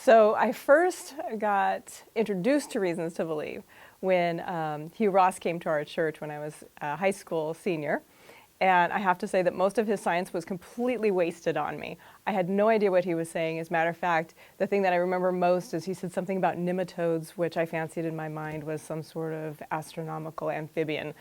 So I first got introduced to reasons to believe when Hugh Ross came to our church when I was a high school senior. And I have to say that most of his science was completely wasted on me. I had no idea what he was saying. As a matter of fact, the thing that I remember most is he said something about nematodes, which I fancied in my mind was some sort of astronomical amphibian.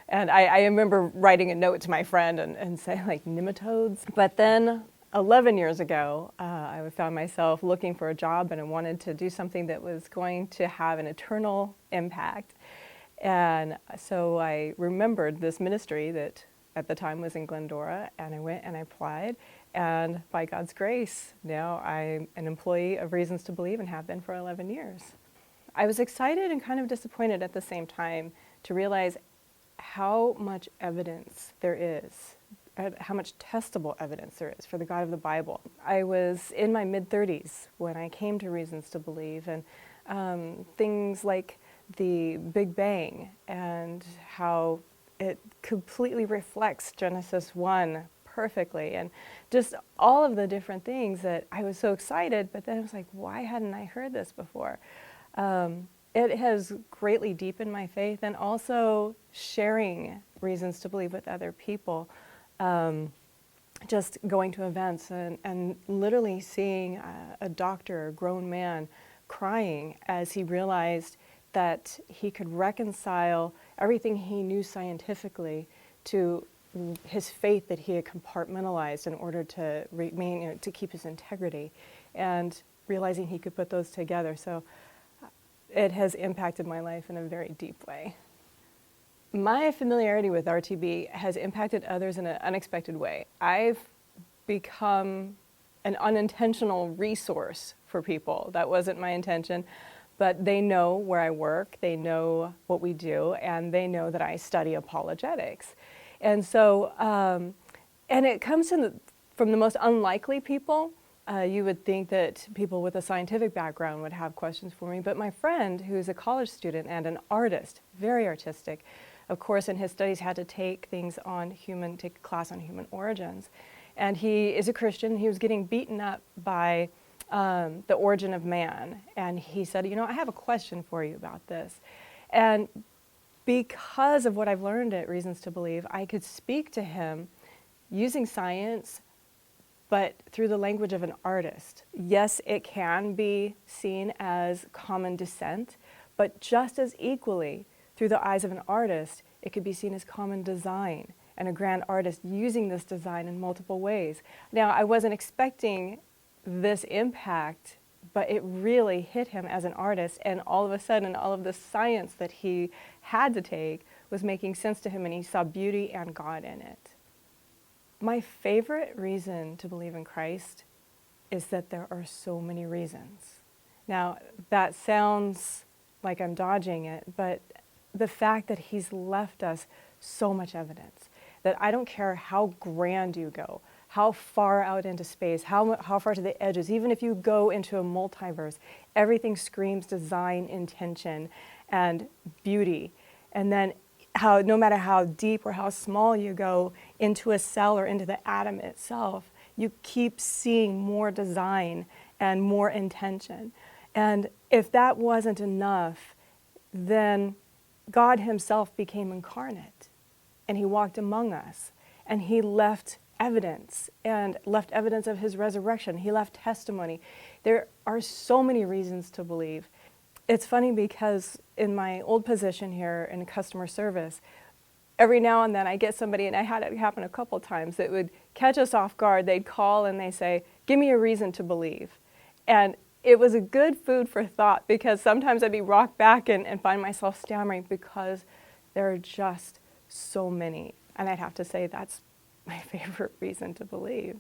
And I remember writing a note to my friend and saying, like, nematodes? But then 11 years ago, I found myself looking for a job, and I wanted to do something that was going to have an eternal impact. And so I remembered this ministry that at the time was in Glendora, and I went and I applied, and by God's grace, now I'm an employee of Reasons to Believe and have been for 11 years. I was excited and kind of disappointed at the same time to realize how much evidence there is, how much testable evidence there is for the God of the Bible. I was in my mid-30s when I came to Reasons to Believe, and things like the Big Bang and how it completely reflects Genesis 1 perfectly, and just all of the different things that I was so excited, but then I was like, why hadn't I heard this before? It has greatly deepened my faith, and also sharing Reasons to Believe with other people. Just going to events and literally seeing a doctor, a grown man, crying as he realized that he could reconcile everything he knew scientifically to his faith that he had compartmentalized in order to remain, to keep his integrity, and realizing he could put those together. So it has impacted my life in a very deep way. My familiarity with RTB has impacted others in an unexpected way. I've become an unintentional resource for people. That wasn't my intention. But they know where I work, they know what we do, and they know that I study apologetics. And so, and it comes from the most unlikely people. You would think that people with a scientific background would have questions for me, but my friend, who is a college student and an artist, very artistic, of course, in his studies had to take take a class on human origins. And he is a Christian. He was getting beaten up by the origin of man. And he said, I have a question for you about this. And because of what I've learned at Reasons to Believe, I could speak to him using science, but through the language of an artist. Yes, it can be seen as common descent, but just as equally, through the eyes of an artist, it could be seen as common design, and a grand artist using this design in multiple ways. Now, I wasn't expecting this impact, but it really hit him as an artist, and all of a sudden all of the science that he had to take was making sense to him, and he saw beauty and God in it. My favorite reason to believe in Christ is that there are so many reasons. Now, that sounds like I'm dodging it, but the fact that he's left us so much evidence, that I don't care how grand you go, how far out into space, how far to the edges, even if you go into a multiverse, everything screams design, intention, and beauty. And then no matter how deep or how small you go into a cell or into the atom itself, you keep seeing more design and more intention. And if that wasn't enough, then God himself became incarnate, and he walked among us, and he left evidence of his resurrection. He left testimony. There are so many reasons to believe. It's funny because in my old position here in customer service, every now and then I get somebody, and I had it happen a couple times, that would catch us off guard. They'd call and they say, give me a reason to believe. And it was a good food for thought, because sometimes I'd be rocked back and find myself stammering because there are just so many. And I'd have to say that's my favorite reason to believe.